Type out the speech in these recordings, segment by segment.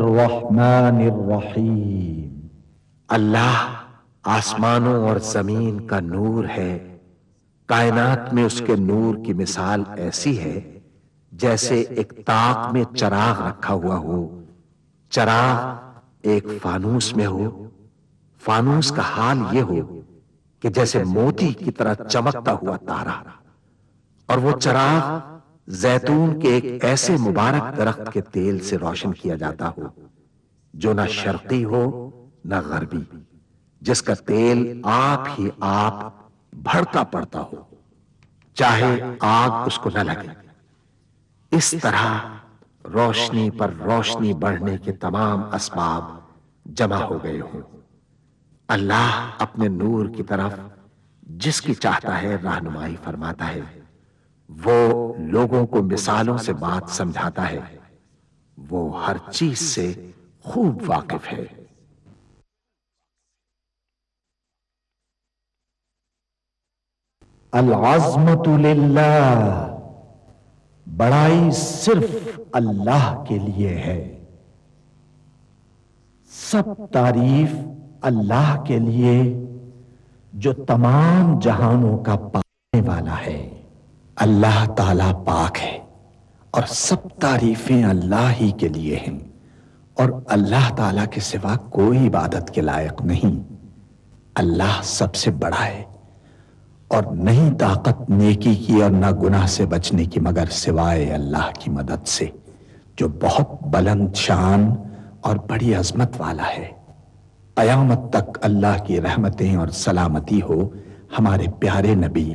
الرحمن الرحیم۔ اللہ آسمانوں اور زمین کا نور ہے، کائنات میں اس کے نور کی مثال ایسی ہے جیسے ایک طاق میں چراغ رکھا ہوا ہو، چراغ ایک فانوس میں ہو، فانوس کا حال یہ ہو کہ جیسے موتی کی طرح چمکتا ہوا تارا، اور وہ چراغ زیتون کے ایک ایسے مبارک درخت کے تیل سے روشن کیا جاتا ہو جو نہ شرقی ہو نہ غربی، جس کا تیل آپ ہی آپ بھڑکا پڑتا ہو، چاہے آگ اس کو نہ لگے۔ اس طرح روشنی پر روشنی بڑھنے کے تمام اسباب جمع ہو گئے ہوں۔ اللہ اپنے نور کی طرف جس کی چاہتا ہے رہنمائی فرماتا ہے، وہ لوگوں کو مثالوں سے بات سمجھاتا ہے، وہ ہر چیز سے خوب واقف ہے۔ العظمت للہ، بڑائی صرف اللہ کے لیے ہے، سب تعریف اللہ کے لیے جو تمام جہانوں کا پانے والا ہے۔ اللہ تعالیٰ پاک ہے اور سب تعریفیں اللہ ہی کے لیے ہیں، اور اللہ تعالیٰ کے سوا کوئی عبادت کے لائق نہیں۔ اللہ سب سے بڑا ہے، اور نہیں طاقت نیکی کی اور نہ گناہ سے بچنے کی مگر سوائے اللہ کی مدد سے، جو بہت بلند شان اور بڑی عظمت والا ہے۔ قیامت تک اللہ کی رحمتیں اور سلامتی ہو ہمارے پیارے نبی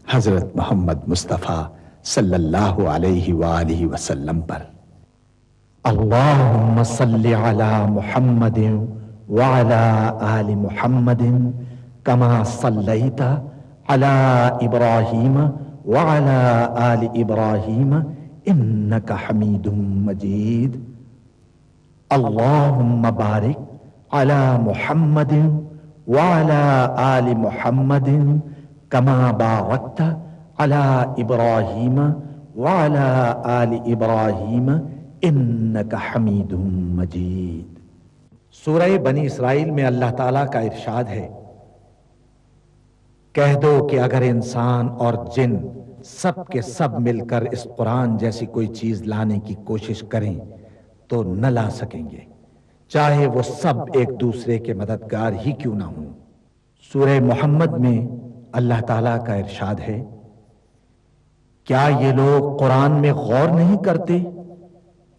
حضرت محمد مصطفیٰ صلی اللہ علیہ وآلہ وسلم پر۔ اللہم صلی علی محمد وعلی آل محمد کما صلیت علی ابراہیم وعلی آل ابراہیم انک حمید مجید۔ اللہم بارک علی محمد وعلی آل محمد کما بارکت علی ابراہیم وعلی آل ابراہیم انک حمید مجید۔ سورہ بنی اسرائیل میں اللہ تعالیٰ کا ارشاد ہے، کہہ دو کہ اگر انسان اور جن سب کے سب مل کر اس قرآن جیسی کوئی چیز لانے کی کوشش کریں تو نہ لا سکیں گے، چاہے وہ سب ایک دوسرے کے مددگار ہی کیوں نہ ہوں۔ سورہ محمد میں اللہ تعالیٰ کا ارشاد ہے، کیا یہ لوگ قرآن میں غور نہیں کرتے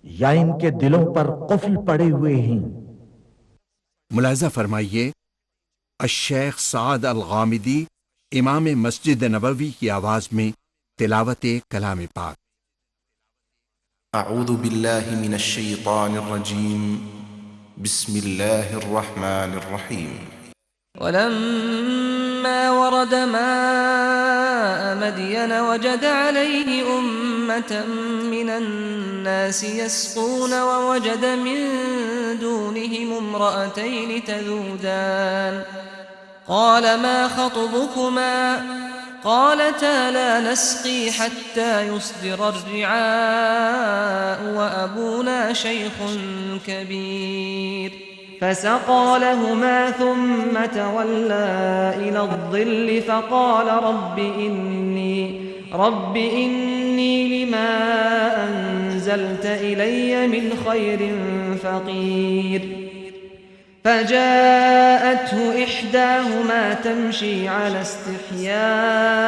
یا ان کے دلوں پر قفل پڑے ہوئے ہیں؟ ملاحظہ فرمائیے، الشیخ سعد الغامدی امام مسجد نبوی کی آواز میں تلاوت کلام پاک۔ اعوذ باللہ من الشیطان الرجیم، بسم اللہ الرحمن الرحیم۔ ولما ورد ماء مدين وجد عليه أمة من الناس يسقون ووجد من دونهم امرأتين تذودان قال ما خطبكما قالتا لا نسقي حتى يصدر الرعاء وأبونا شيخ كبير فسقى لهما ثم تولى إلى الظل فقال رب إني لما أنزلت إلي من خير فقير فجاءته إحداهما تمشي على استحياء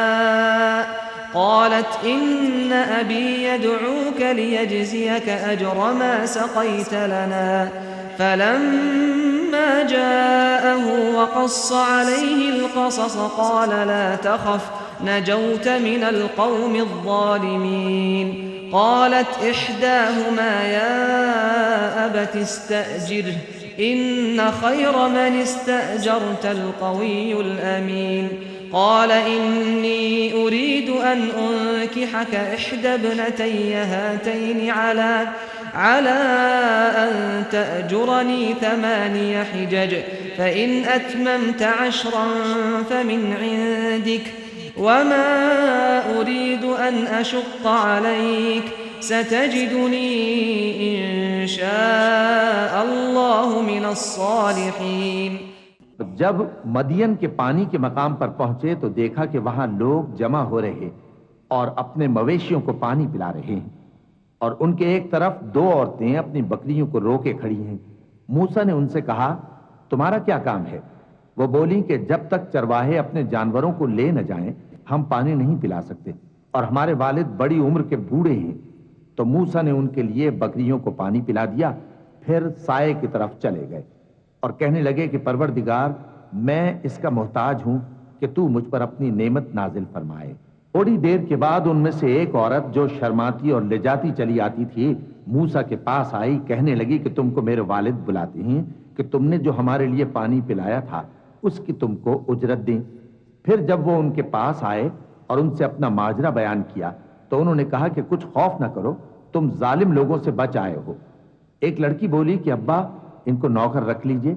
قالت إن أبي يدعوك ليجزيك أجر ما سقيت لنا فلما جاءه وقص عليه القصص قال لا تخف نجوت من القوم الظالمين قالت إحداهما يا أبت استأجره إن خير من استأجرت القوي الأمين قال إني أريد أن أنكحك إحدى ابنتي هاتين على أن تأجرني 8 حجج فإن أتممت 10 فمن عندك وما أريد أن أشق عليك ستجدني إن شاء الله من الصالحين. جب مدین کے پانی کے مقام پر پہنچے تو دیکھا کہ وہاں لوگ جمع ہو رہے اور اپنے مویشیوں کو پانی پلا رہے ہیں، اور ان کے ایک طرف دو عورتیں اپنی بکریوں کو روکے کھڑی ہیں. موسیٰ نے ان سے کہا تمہارا کیا کام ہے؟ وہ بولی کہ جب تک چرواہے اپنے جانوروں کو لے نہ جائیں ہم پانی نہیں پلا سکتے، اور ہمارے والد بڑی عمر کے بوڑھے ہیں. تو موسیٰ نے ان کے لیے بکریوں کو پانی پلا دیا، پھر سائے کی طرف چلے گئے اور کہنے لگے کہ پروردگار میں اس کا محتاج ہوں کہ تو مجھ پر اپنی نعمت نازل فرمائے. تھوڑی دیر کے بعد ان میں سے ایک عورت جو شرماتی اور لجاتی چلی آتی تھی موسیٰ کے پاس آئی، کہنے لگی کہ تم کو میرے والد بلاتے ہیں کہ تم نے جو ہمارے لیے پانی پلایا تھا اس کی تم کو اجرت دیں. پھر جب وہ ان کے پاس آئے اور ان سے اپنا ماجرا بیان کیا تو انہوں نے کہا کہ کچھ خوف نہ کرو، تم ظالم لوگوں سے بچ آئے ہو. ایک لڑکی بولی کہ ابا ان کو نوکر رکھ لیجئے،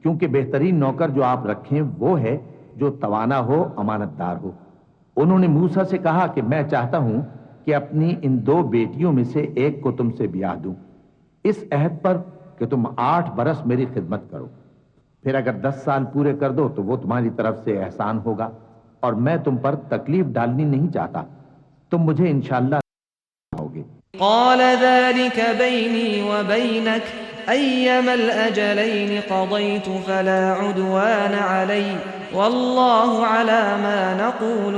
کیونکہ بہترین نوکر جو آپ رکھیں وہ ہے جو توانا ہو، امانت دار ہو. انہوں نے موسیٰ سے کہا کہ میں چاہتا ہوں کہ اپنی ان دو بیٹیوں میں سے ایک کو تم سے بیاہ دوں، اس عہد پر کہ تم 8 برس میری خدمت کرو. پھر اگر 10 سال پورے کر دو تو وہ تمہاری طرف سے احسان ہوگا، اور میں تم پر تکلیف ڈالنی نہیں چاہتا، تم مجھے انشاءاللہ ہوگے. قال ذلك بيني وبينك أيما الأجلين قضيت فلا عدوان علي والله على ما نقول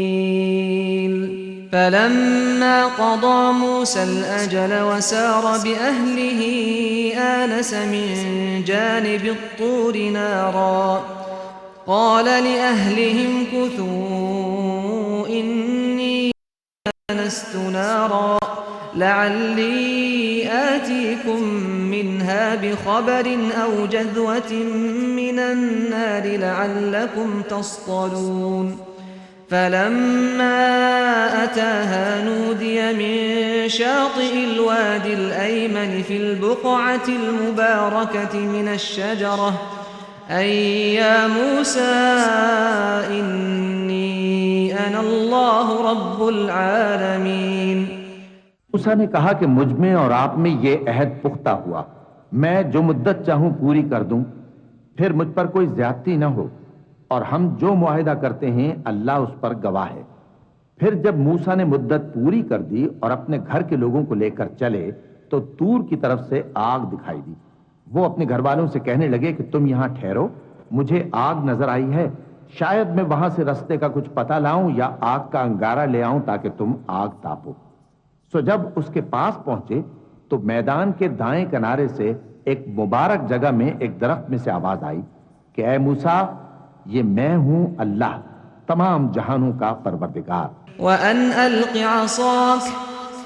وكيل. فلما قضى موسى الأجل وسار بأهله آنس من جانب الطور نارا قال لأهلهم كثوا إني آنست نارا لعلي آتيكم منها بخبر أو جذوة من النار لعلكم تصطلون. فلما أتاها نودي من شاطئ الوادي الأيمن في البقعة المباركة من الشجرة أي يا موسى إني أنا الله رب العالمين. موسیٰ نے کہا کہ مجھ میں اور آپ میں یہ عہد پختہ ہوا، میں جو مدت چاہوں پوری کر دوں، پھر مجھ پر کوئی زیادتی نہ ہو، اور ہم جو معاہدہ کرتے ہیں اللہ اس پر گواہ ہے. پھر جب موسیٰ نے مدت پوری کر دی اور اپنے گھر کے لوگوں کو لے کر چلے تو طور کی طرف سے آگ دکھائی دی. وہ اپنے گھر والوں سے کہنے لگے کہ تم یہاں ٹھہرو، مجھے آگ نظر آئی ہے، شاید میں وہاں سے رستے کا کچھ پتہ لاؤں یا آگ کا انگارہ لے آؤں تاکہ تم آگ تاپو. سو جب اس کے پاس پہنچے تو میدان کے دائیں کنارے سے ایک مبارک جگہ میں ایک درخت میں سے آواز آئی کہ اے موسیٰ، یہ میں ہوں اللہ، تمام جہانوں کا پروردگار. وأن ألق عصاك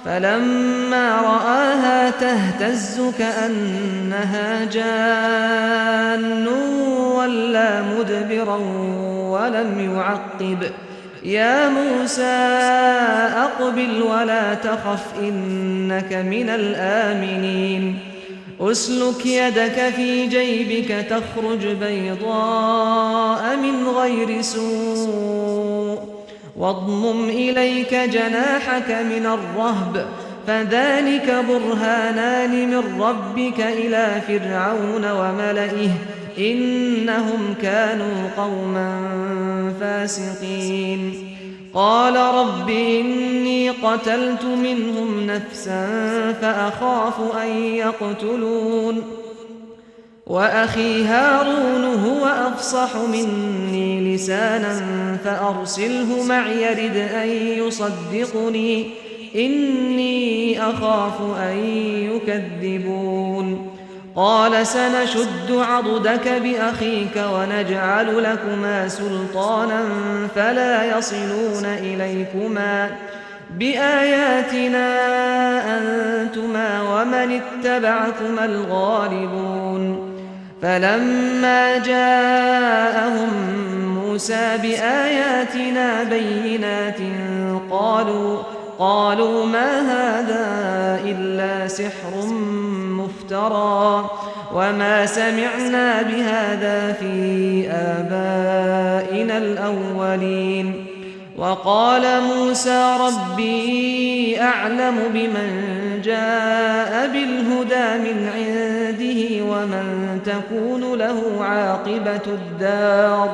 فلما رآها تهتز كأنها جان ولا مدبرا ولم يعقب يا موسى أقبل ولا تخف إنك من الآمنين. أسلك يدك في جيبك تخرج بيضاء من غير سوء واضمم إليك جناحك من الرهب فذلك برهانان من ربك إلى فرعون وملئه إنهم كانوا قوما فاسقين. قال رب إني قتلت منهم نفسا فأخاف أن يقتلون وأخي هارون هو أفصح مني لسانا فأرسله معي يرد أن يصدقني إني أخاف أن يكذبون. قال سنشد عضدك بأخيك ونجعل لكما سلطانا فلا يصلون إليكما بآياتنا أنتما ومن اتبعكما الغالبون. فلما جاءهم موسى بآياتنا بينات قالوا ما هذا إلا سحر مفترى وما سمعنا بهذا في آبائنا الأولين وقال موسى ربي أعلم بمن جاء بالهدى من عنده ومن تكون له عاقبة الدار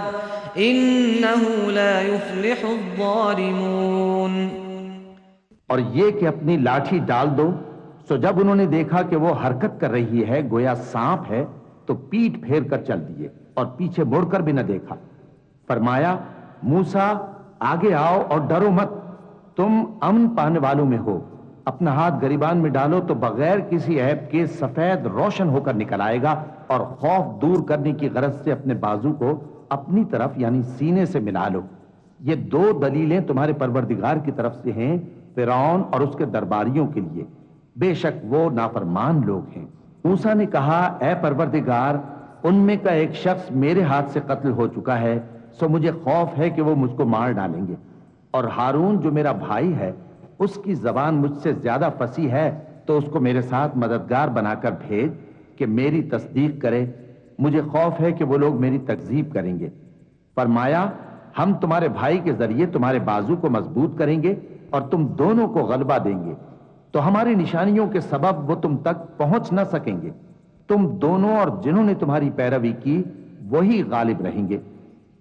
إنه لا يفلح الظالمون. اور یہ کہ اپنی لاٹھی ڈال دو. سو جب انہوں نے دیکھا کہ وہ حرکت کر رہی ہے گویا سانپ ہے تو پیٹ پھیر کر چل دیے اور پیچھے مڑ کر بھی نہ دیکھا. فرمایا موسیٰ آگے آؤ اور ڈرو مت، تم امن پانے والوں میں ہو. اپنا ہاتھ گریبان میں ڈالو تو بغیر کسی عیب کے سفید روشن ہو کر نکل آئے گا، اور خوف دور کرنے کی غرض سے اپنے بازو کو اپنی طرف یعنی سینے سے ملا لو. یہ دو دلیلیں تمہارے پروردگار کی طرف سے ہیں فرعون اور اس کے درباریوں کے لیے، بے شک وہ نافرمان لوگ ہیں. موسیٰ نے کہا اے پروردگار، ان میں کا ایک شخص میرے ہاتھ سے قتل ہو چکا ہے، سو مجھے خوف ہے کہ وہ مجھ کو مار ڈالیں گے، اور ہارون جو میرا بھائی ہے اس کی زبان مجھ سے زیادہ فصیح ہے، تو اس کو میرے ساتھ مددگار بنا کر بھیج کہ میری تصدیق کرے. مجھے خوف ہے کہ وہ لوگ میری تکذیب کریں گے. فرمایا ہم تمہارے بھائی کے ذریعے تمہارے بازو کو مضبوط کریں گے اور تم دونوں کو غلبہ دیں گے، تو ہماری نشانیوں کے سبب وہ تم تک پہنچ نہ سکیں گے. تم دونوں اور جنہوں نے تمہاری پیروی کی وہی غالب رہیں گے.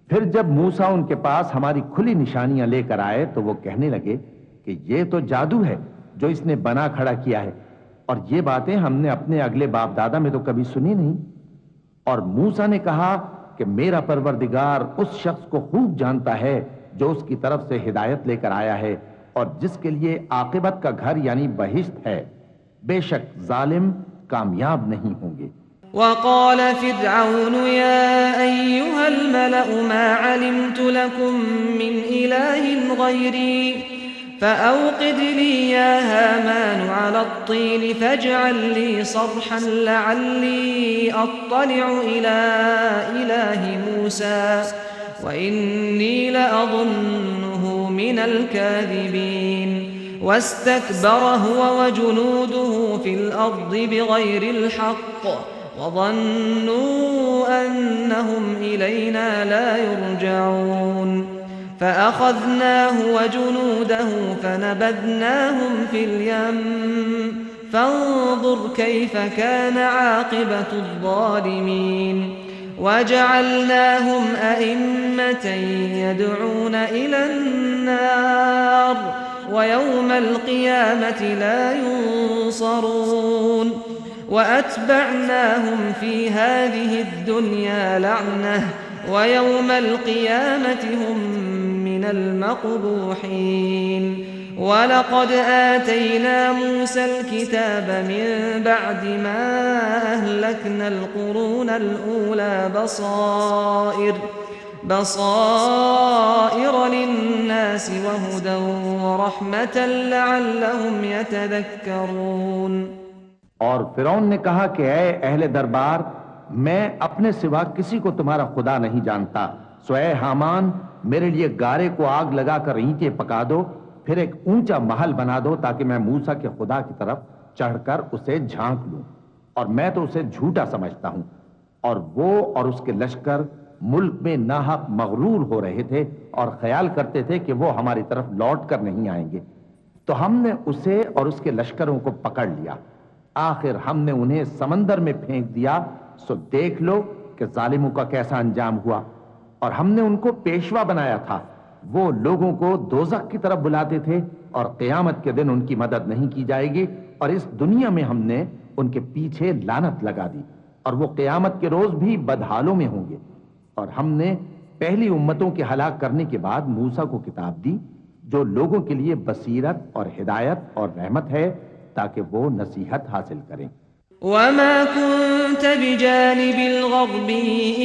پھر جب موسیٰ ان کے پاس ہماری کھلی نشانیاں لے کر آئے تو وہ کہنے لگے کہ یہ تو جادو ہے جو اس نے بنا کھڑا کیا ہے، اور یہ باتیں ہم نے اپنے اگلے باپ دادا میں تو کبھی سنی نہیں. اور موسیٰ نے کہا کہ میرا پروردگار اس شخص کو خوب جانتا ہے جو اس کی طرف سے ہدایت لے کر آیا ہے اور جس کے لیے عاقبت کا گھر یعنی بہشت ہے. بے شک ظالم کامیاب نہیں ہوں گے. وقال فرعون يا أيها الملأ ما علمت لكم من إله غيري فأوقد لي يا هامان على الطين فاجعل لي صرحا لعلي أطلع إلى إله موسى وإني لأظنه من الكاذبين. واستكبر هو وجنوده في الأرض بغير الحق وظنوا أنهم إلينا لا يرجعون. فأخذناه وجنوده فنبذناهم في اليم فانظر كيف كان عاقبة الظالمين. وجعلناهم أئمة يدعون إلى النار ويوم القيامة لا ينصرون. وأتبعناهم في هذه الدنيا لعنة ويوم القيامة هم من المقبوحين. ولقد آتينا موسى الكتاب من بعد ما أهلكنا القرون الأولى بصائر للناس وهدى ورحمة لعلهم يتذكرون. اور فرعون نے کہا کہ اے اہل دربار، میں اپنے سوا کسی کو تمہارا خدا نہیں جانتا، سو اے حامان میرے لیے گارے کو آگ لگا کر اینٹیں پکا دو، پھر ایک اونچا محل بنا دو تاکہ میں موسیٰ کے خدا کی طرف چڑھ کر اسے جھانک لوں. اور میں تو اسے جھوٹا سمجھتا ہوں، اور وہ اور اس کے لشکر ملک میں ناحق مغرور ہو رہے تھے اور خیال کرتے تھے کہ وہ ہماری طرف لوٹ کر نہیں آئیں گے. تو ہم نے اسے اور اس کے لشکروں کو پکڑ لیا، آخر ہم نے انہیں سمندر میں پھینک دیا. سو دیکھ لو کہ ظالموں کا کیسا انجام ہوا. اور ہم نے ان کو پیشوا بنایا تھا، وہ لوگوں کو دوزخ کی طرف بلاتے تھے، اور قیامت کے دن ان کی مدد نہیں کی جائے گی، اور اس دنیا میں ہم نے ان کے پیچھے لعنت لگا دی، اور وہ قیامت کے روز بھی بدحالوں میں ہوں گے. اور ہم نے پہلی امتوں کے ہلاک کرنے کے بعد موسیٰ کو کتاب دی جو لوگوں کے لیے بصیرت اور ہدایت اور رحمت ہے تاکہ وہ نصیحت حاصل کریں. وما كنت بجانب الغرب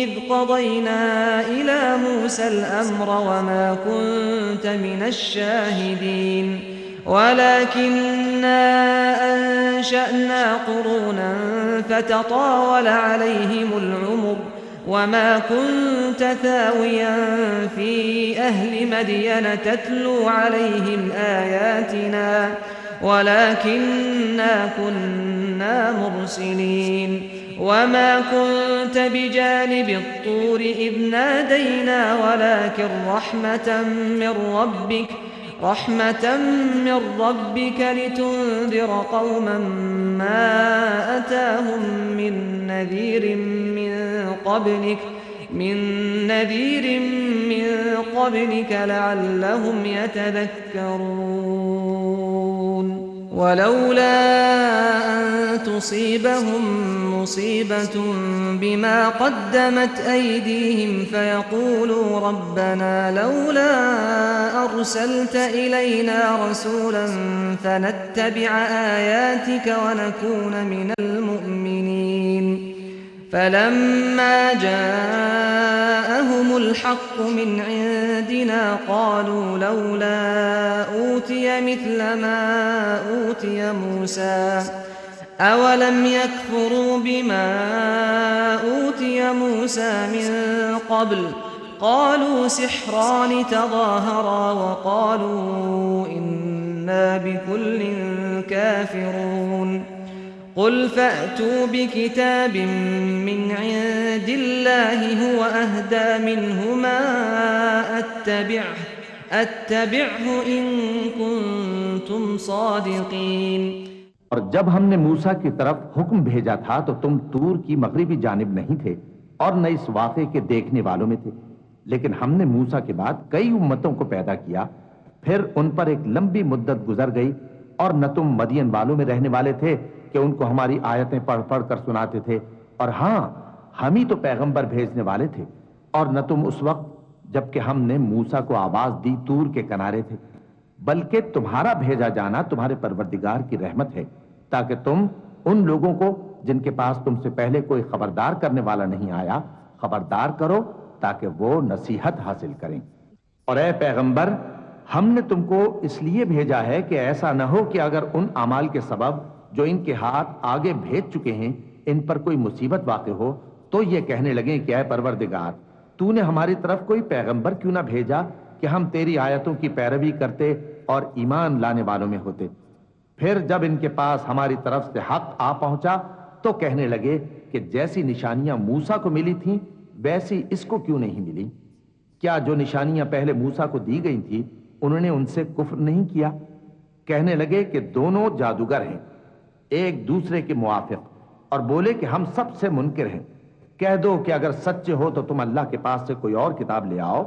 إذ قضينا إلى موسى الأمر وما كنت من الشاهدين ولكننا أنشأنا قرونا فتطاول عليهم العمر وما كنت ثاويا في أهل مدين تتلو عليهم آياتنا ولكننا كنا مرسلين وما كنت بجانب الطور إذ نادينا ولكن رحمة من ربك لتنذر قوما ما أتاهم من نذير من قبلك لعلهم يتذكرون ولولا أن تصيبهم مصيبة بما قدمت أيديهم فيقولوا ربنا لولا أرسلت إلينا رسولا فنتبع آياتك ونكون من المؤمنين فلما جاءهم الحق من عندنا قالوا لولا أوتي مثل ما أوتي موسى أولم يكفروا بما أوتي موسى من قبل قالوا سحران تظاهرا وقالوا إنا بكل كافرون قل فأتوا بكتاب من عند الله هو أهدى منهما أتبعه إن كنتم صادقين. اور جب ہم نے موسیٰ کی طرف حکم بھیجا تھا تو تم طور کی مغربی جانب نہیں تھے اور نہ اس واقعے کے دیکھنے والوں میں تھے، لیکن ہم نے موسیٰ کے بعد کئی امتوں کو پیدا کیا، پھر ان پر ایک لمبی مدت گزر گئی، اور نہ تم مدین والوں میں رہنے والے تھے کہ ان کو ہماری آیتیں پڑھ پڑھ کر سناتے تھے، اور ہاں ہم ہی تو پیغمبر بھیجنے والے تھے، اور نہ تم اس وقت جبکہ ہم نے موسیٰ کو آواز دی طور کے کنارے تھے، بلکہ تمہارا بھیجا جانا تمہارے پروردگار کی رحمت ہے تاکہ تم ان لوگوں کو جن کے پاس تم سے پہلے کوئی خبردار کرنے والا نہیں آیا خبردار کرو تاکہ وہ نصیحت حاصل کریں۔ اور اے پیغمبر، ہم نے تم کو اس لیے بھیجا ہے کہ ایسا نہ ہو کہ اگر ان اعمال کے سبب جو ان کے ہاتھ آگے بھیج چکے ہیں ان پر کوئی مصیبت واقع ہو تو یہ کہنے لگیں کہ اے پروردگار، تو نے ہماری طرف کوئی پیغمبر کیوں نہ بھیجا کہ ہم تیری آیتوں کی پیروی کرتے اور ایمان لانے والوں میں ہوتے۔ پھر جب ان کے پاس ہماری طرف سے حق آ پہنچا تو کہنے لگے کہ جیسی نشانیاں موسیٰ کو ملی تھیں ویسی اس کو کیوں نہیں ملی؟ کیا جو نشانیاں پہلے موسیٰ کو دی گئی تھی انہوں نے ان سے کفر نہیں کیا؟ کہنے لگے کہ دونوں جادوگر ہیں ایک دوسرے کے موافق، اور بولے کہ ہم سب سے منکر ہیں۔ کہہ دو کہ اگر سچے ہو تو تم اللہ کے پاس سے کوئی اور کتاب لے آؤ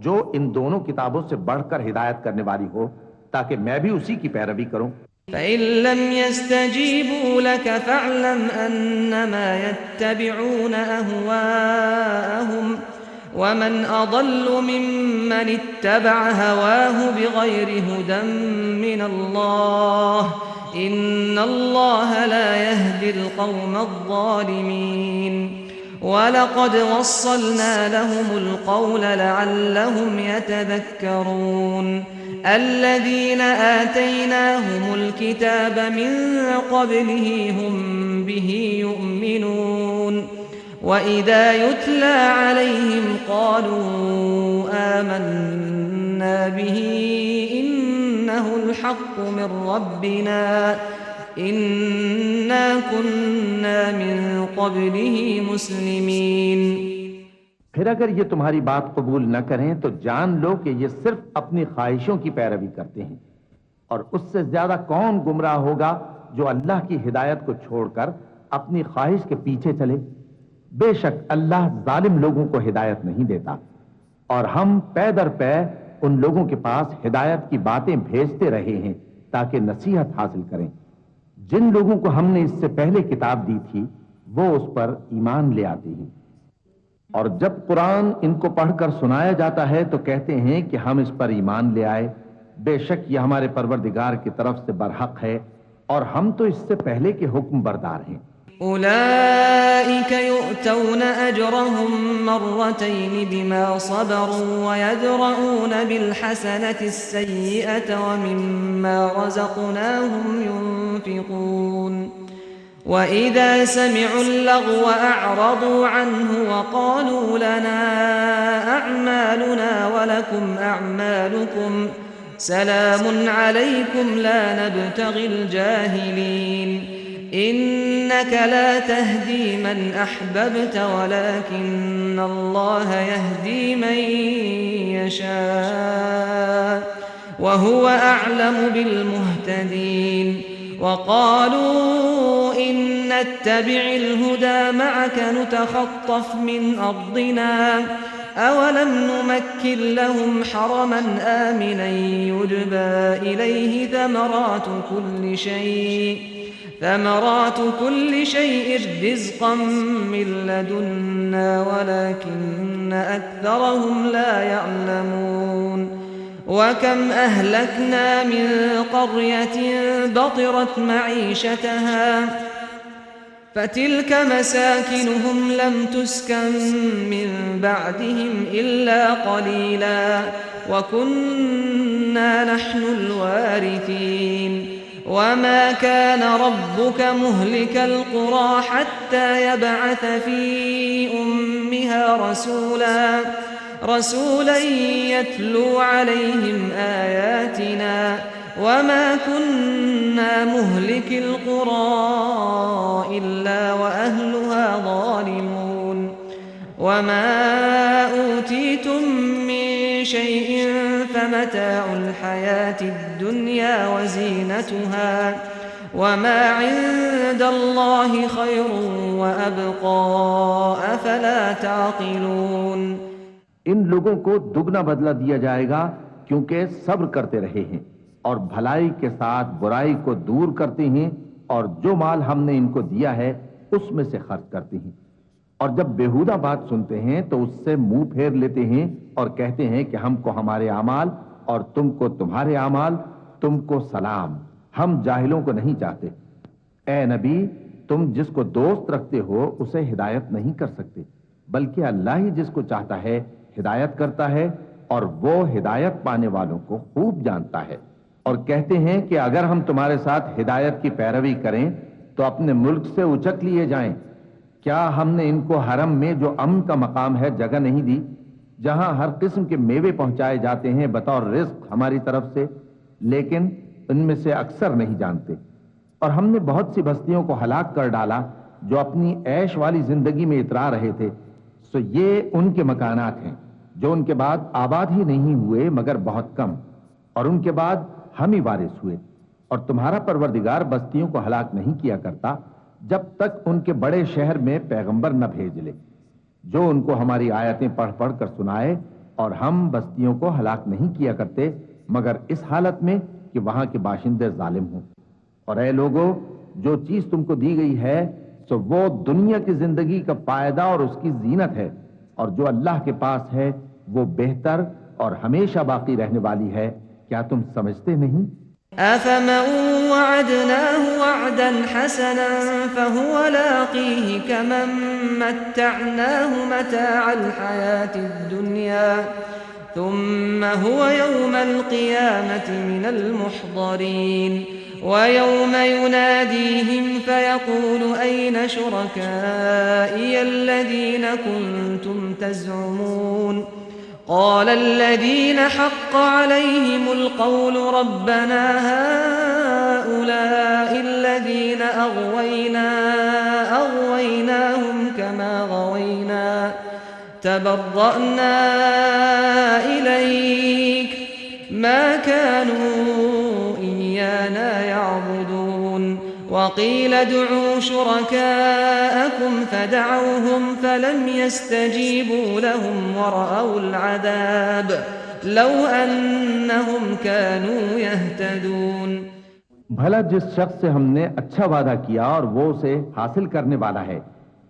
جو ان دونوں کتابوں سے بڑھ کر ہدایت کرنے والی ہو تاکہ میں بھی اسی کی پیروی کروں۔ فَإِن لَّمْ يَسْتَجِيبُوا لَكَ فَاعْلَمْ أَنَّمَا يَتَّبِعُونَ أَهْوَاءَهُمْ وَمَنْ أَضَلُّ مِمَّنِ اتَّبَعَ هَوَاهُ بِغَيْرِ هُدًى مِّنَ اللَّهِ إِنَّ اللَّهَ لَا يَهْدِي الْقَوْمَ الظَّالِمِينَ وَلَقَدْ وَصَّلْنَا لَهُمُ الْقَوْلَ لَعَلَّهُمْ يَتَذَكَّرُونَ الَّذِينَ آتَيْنَاهُمُ الْكِتَابَ مِنْ قَبْلِهِ هُمْ بِهِ يُؤْمِنُونَ وَإِذَا يُتْلَى عَلَيْهِمْ قَالُوا آمَنَّا بِهِ إِنَّهُ الْحَقُّ مِنْ رَبِّنَا إِنَّا كُنَّا مِنْ قَبْلِهِ مُسْلِمِينَ۔ پھر اگر یہ تمہاری بات قبول نہ کریں تو جان لو کہ یہ صرف اپنی خواہشوں کی پیروی کرتے ہیں، اور اس سے زیادہ کون گمراہ ہوگا جو اللہ کی ہدایت کو چھوڑ کر اپنی خواہش کے پیچھے چلے۔ بے شک اللہ ظالم لوگوں کو ہدایت نہیں دیتا، اور ہم پے در پے ان لوگوں کے پاس ہدایت کی باتیں بھیجتے رہے ہیں تاکہ نصیحت حاصل کریں۔ جن لوگوں کو ہم نے اس سے پہلے کتاب دی تھی وہ اس پر ایمان لے آتے ہیں، اور جب قرآن ان کو پڑھ کر سنایا جاتا ہے تو کہتے ہیں کہ ہم اس پر ایمان لے آئے، بے شک یہ ہمارے پروردگار کی طرف سے برحق ہے اور ہم تو اس سے پہلے کے حکم بردار ہیں۔ أولئك يؤتون أجرهم مرتين بما صبروا ويدرؤون بالحسنة السيئة ومما رزقناهم ينفقون وإذا سمعوا اللغو أعرضوا عنه وقالوا لنا أعمالنا ولكم أعمالكم سلام علیکم لا نبتغی الجاہلین إنك لا تهدي من أحببت ولكن الله يهدي من يشاء وهو أعلم بالمهتدين وقالوا إن نتبع الهدى معك نتخطف من أرضنا أولم نمكن لهم حرما آمنا يجبى إليه ثمرات كل شيء رزقا من لدنا ولكن أكثرهم لا يعلمون وكم أهلكنا من قرية بطرت معيشتها فتلك مساكنهم لم تسكن من بعدهم إلا قليلا وكنا نحن الوارثين وما كان ربك مهلك القرى حتى يبعث في أمها رسولا يتلو عليهم آياتنا وما كنا مهلك القرى إلا وأهلها ظالمون وما أوتيتم من شيء فمتاع الحياة الدنيا وزينتها وما عند الله خير وأبقى أفلا تعقلون ان لوگوں کو دگنا بدلہ دیا جائے گا کیونکہ صبر کرتے رہے ہیں اور بھلائی کے ساتھ برائی کو دور کرتے ہیں اور جو مال ہم نے ان کو دیا ہے اس میں سے خرچ کرتے ہیں اور جب بیہودہ بات سنتے ہیں تو اس سے منہ پھیر لیتے ہیں اور کہتے ہیں کہ ہم کو ہمارے اعمال اور تم کو تمہارے اعمال، تم کو سلام، ہم جاہلوں کو نہیں چاہتے۔ اے نبی، تم جس کو دوست رکھتے ہو اسے ہدایت نہیں کر سکتے، بلکہ اللہ ہی جس کو چاہتا ہے ہدایت کرتا ہے اور وہ ہدایت پانے والوں کو خوب جانتا ہے۔ اور کہتے ہیں کہ اگر ہم تمہارے ساتھ ہدایت کی پیروی کریں تو اپنے ملک سے اچک لیے جائیں۔ کیا ہم نے ان کو حرم میں جو امن کا مقام ہے جگہ نہیں دی، جہاں ہر قسم کے میوے پہنچائے جاتے ہیں بطور رزق ہماری طرف سے؟ لیکن ان میں سے اکثر نہیں جانتے۔ اور ہم نے بہت سی بستیوں کو ہلاک کر ڈالا جو اپنی عیش والی زندگی میں اترا رہے تھے، سو یہ ان کے مکانات ہیں جو ان کے بعد آباد ہی نہیں ہوئے مگر بہت کم، اور ان کے بعد ہم ہی وارث ہوئے۔ اور تمہارا پروردگار بستیوں کو ہلاک نہیں کیا کرتا جب تک ان کے بڑے شہر میں پیغمبر نہ بھیج لے جو ان کو ہماری آیتیں پڑھ پڑھ کر سنائے، اور ہم بستیوں کو ہلاک نہیں کیا کرتے مگر اس حالت میں کہ وہاں کے باشندے ظالم ہوں۔ اور اے لوگو، جو چیز تم کو دی گئی ہے سو وہ دنیا کی زندگی کا فائدہ اور اس کی زینت ہے، اور جو اللہ کے پاس ہے وہ بہتر اور ہمیشہ باقی رہنے والی ہے۔ کیا تم سمجھتے نہیں؟ أفمن وعدناه وعدا حسنا فهو لاقيه كمن متعناه متاع الحياة الدنيا ثم هو يوم القيامة من المحضرين ويوم يناديهم فيقول أين شركائي الذين كنتم تزعمون قال الذين حق عليهم القول ربنا هؤلاء الذين أغويناهم كما غوينا تبرأنا إليك ما كانوا إيانا يعبدون وقيل ادعوا شركاءكم فدعوهم فلم يستجيبوا لهم ورأوا العذاب لو أنهم كانوا يهتدون۔ بھلا جس شخص سے ہم نے اچھا وعدہ کیا اور وہ اسے حاصل کرنے والا ہے،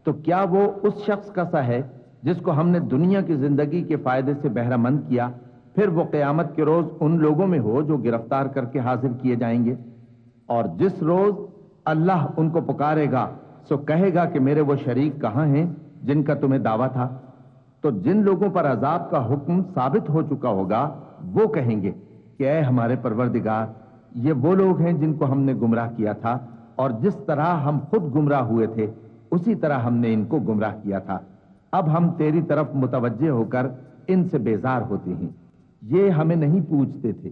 تو کیا وہ اس شخص کا سا ہے جس کو ہم نے دنیا کی زندگی کے فائدے سے بہرہ مند کیا، پھر وہ قیامت کے روز ان لوگوں میں ہو جو گرفتار کر کے حاضر کیے جائیں گے؟ اور جس روز اللہ ان کو پکارے گا سو کہے گا کہ میرے وہ شریک کہاں ہیں جن کا تمہیں دعویٰ تھا؟ تو جن لوگوں پر عذاب کا حکم ثابت ہو چکا ہوگا وہ کہیں گے کہ اے ہمارے پروردگار، یہ وہ لوگ ہیں جن کو ہم نے گمراہ کیا تھا، اور جس طرح ہم خود گمراہ ہوئے تھے اسی طرح ہم نے ان کو گمراہ کیا تھا۔ اب ہم تیری طرف متوجہ ہو کر ان سے بیزار ہوتے ہیں، یہ ہمیں نہیں پوچھتے تھے،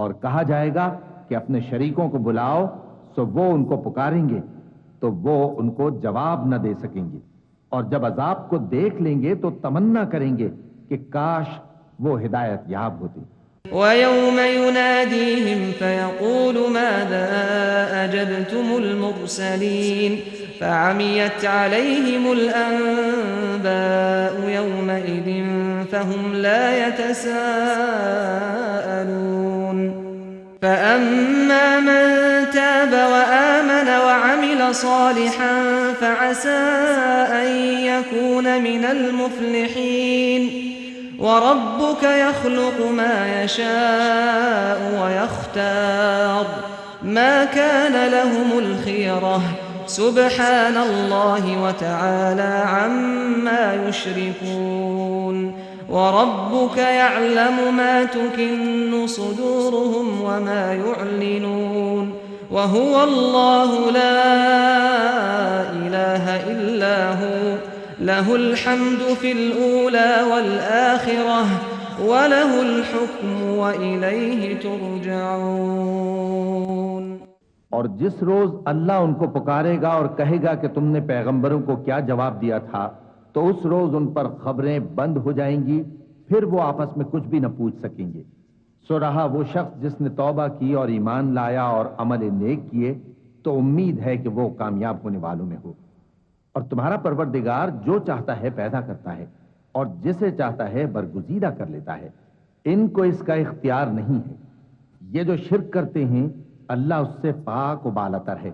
اور کہا جائے گا کہ اپنے شریکوں کو بلاؤ، سو وہ ان کو پکاریں گے تو وہ ان کو جواب نہ دے سکیں گے، اور جب عذاب کو دیکھ لیں گے تو تمنا کریں گے کہ کاش وہ ہدایت یاب ہوتی۔ وَيَوْمَ يُنَادِيهِمْ فَيَقُولُ مَاذَا أَجَبْتُمُ الْمُرْسَلِينَ فَعَمِيَتْ عَلَيْهِمُ الْأَنبَاءُ يَوْمَئِذٍ فَهُمْ لَا يَتَسَاءَلُونَ فَأَمَّا مَنْ تَابَ وَآمَنَ وَعَمِلَ صَالِحًا فَعَسَى أَنْ يَكُونَ مِنَ الْمُفْلِحِينَ وَرَبُّكَ يَخْلُقُ مَا يَشَاءُ وَيَخْتَارُ مَا كَانَ لَهُمُ الْخِيَرَةُ سُبْحَانَ اللَّهِ وَتَعَالَى عَمَّا يُشْرِكُونَ وَرَبُّكَ يَعْلَمُ مَا تُكِنُّ صُدُورُهُمْ وَمَا يُعْلِنُونَ وَهُوَ اللَّهُ لَا إِلَٰهَ إِلَّا هُوَ لَهُ الْحَمْدُ فِي الْأُولَى وَالْآخِرَةِ وَلَهُ الْحُكْمُ وَإِلَيْهِ تُرْجَعُونَ۔ اور جس روز اللہ ان کو پکارے گا اور کہے گا کہ تم نے پیغمبروں کو کیا جواب دیا تھا، تو اس روز ان پر خبریں بند ہو جائیں گی، پھر وہ آپس میں کچھ بھی نہ پوچھ سکیں گے۔ سو رہا وہ شخص جس نے توبہ کی اور ایمان لایا اور عمل نیک کیے، تو امید ہے کہ وہ کامیاب ہونے والوں میں ہو۔ اور تمہارا پروردگار جو چاہتا ہے پیدا کرتا ہے، اور جسے چاہتا ہے برگزیدہ کر لیتا ہے، ان کو اس کا اختیار نہیں ہے۔ یہ جو شرک کرتے ہیں اللہ اس سے پاک و بالاتر ہے،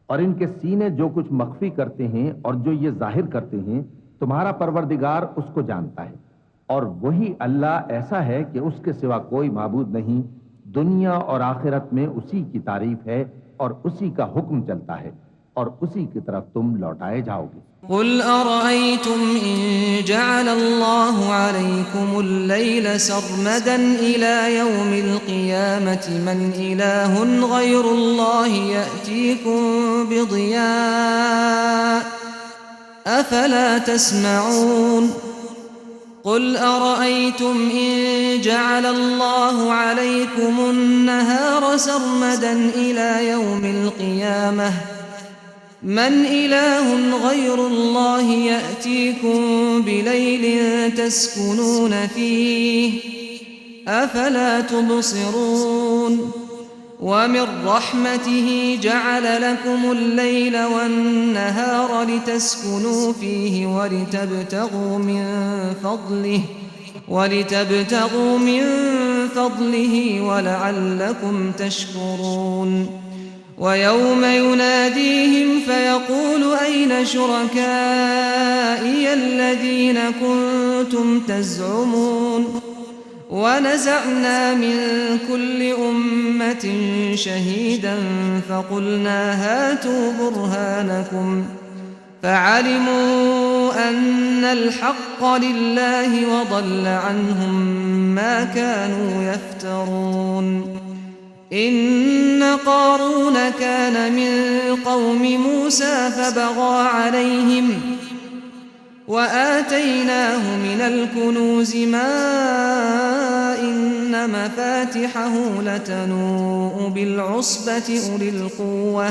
اور ان کے سینے جو کچھ مخفی کرتے ہیں اور جو یہ ظاہر کرتے ہیں تمہارا پروردگار اس کو جانتا ہے، اور وہی اللہ ایسا ہے کہ اس کے سوا کوئی معبود نہیں، دنیا اور آخرت میں اسی کی تعریف ہے اور اسی کا حکم چلتا ہے، اور اسی کی طرف تم لوٹائے جاؤ گے۔ قل أرأيتم إن جعل الله عليكم الليل سرمدا إلى يوم القيامة من إله غير الله يأتيكم بضياء أفلا تسمعون قل أرأيتم إن جعل الله عليكم النهار سرمدا إلى يوم القيامة من إله غير الله يأتيكم بليل تسكنون فيه أفلا تبصرون ومن رحمته جعل لكم الليل والنهار لتسكنوا فيه ولتبتغوا من فضله ولعلكم تشكرون وَيَوْمَ يُنَادِيهِمْ فَيَقُولُ أَيْنَ شُرَكَائِيَ الَّذِينَ كُنتُمْ تَزْعُمُونَ وَنَزَعْنَا مِنْ كُلِّ أُمَّةٍ شَهِيدًا فَقُلْنَا هَاتُوا بُرْهَانَكُمْ فَعَلِمُوا أَنَّ الْحَقَّ لِلَّهِ وَضَلَّ عَنْهُمْ مَا كَانُوا يَفْتَرُونَ إن قارون كان من قوم موسى فبغى عليهم وآتيناه من الكنوز ما إن مفاتحه لتنوء بالعصبة أولي القوة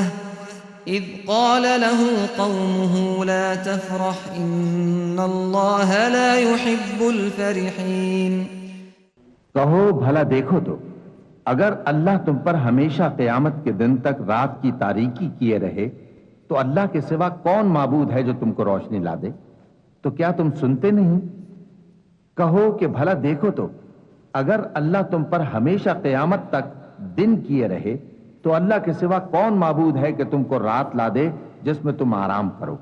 إذ قال له قومه لا تفرح إن الله لا يحب الفرحين۔ کہو بھلا دیکھو تو اگر اللہ تم پر ہمیشہ قیامت کے دن تک رات کی تاریکی کیے رہے تو اللہ کے سوا کون معبود ہے جو تم کو روشنی لا دے؟ تو کیا تم سنتے نہیں؟ کہو کہ بھلا دیکھو تو اگر اللہ تم پر ہمیشہ قیامت تک دن کیے رہے تو اللہ کے سوا کون معبود ہے کہ تم کو رات لا دے جس میں تم آرام کرو؟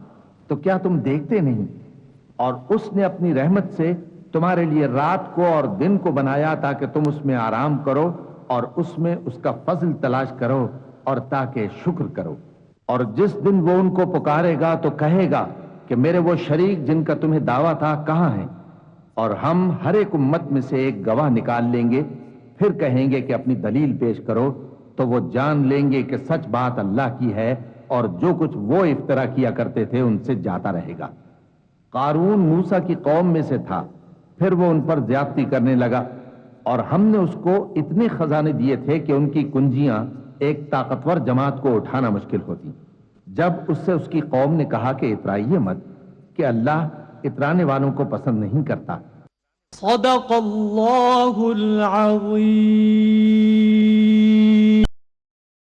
تو کیا تم دیکھتے نہیں؟ اور اس نے اپنی رحمت سے تمہارے لیے رات کو اور دن کو بنایا تاکہ تم اس میں آرام کرو اور اس میں اس کا فضل تلاش کرو اور تاکہ شکر کرو۔ اور جس دن وہ ان کو پکارے گا تو کہے گا کہ میرے وہ شریک جن کا تمہیں دعویٰ تھا کہاں ہیں؟ اور ہم ہر ایک امت میں سے ایک گواہ نکال لیں گے، پھر کہیں گے کہ اپنی دلیل پیش کرو، تو وہ جان لیں گے کہ سچ بات اللہ کی ہے اور جو کچھ وہ افترا کیا کرتے تھے ان سے جاتا رہے گا۔ قارون موسیٰ کی قوم میں سے تھا، پھر وہ ان پر زیادتی کرنے لگا، اور ہم نے اس کو اتنے خزانے دیے تھے کہ ان کی کنجیاں ایک طاقتور جماعت کو اٹھانا مشکل ہوتی۔ جب اس سے اس کی قوم نے کہا کہ اترائیے مت، کہ اللہ اترانے والوں کو پسند نہیں کرتا۔ صدق اللہ العظیم۔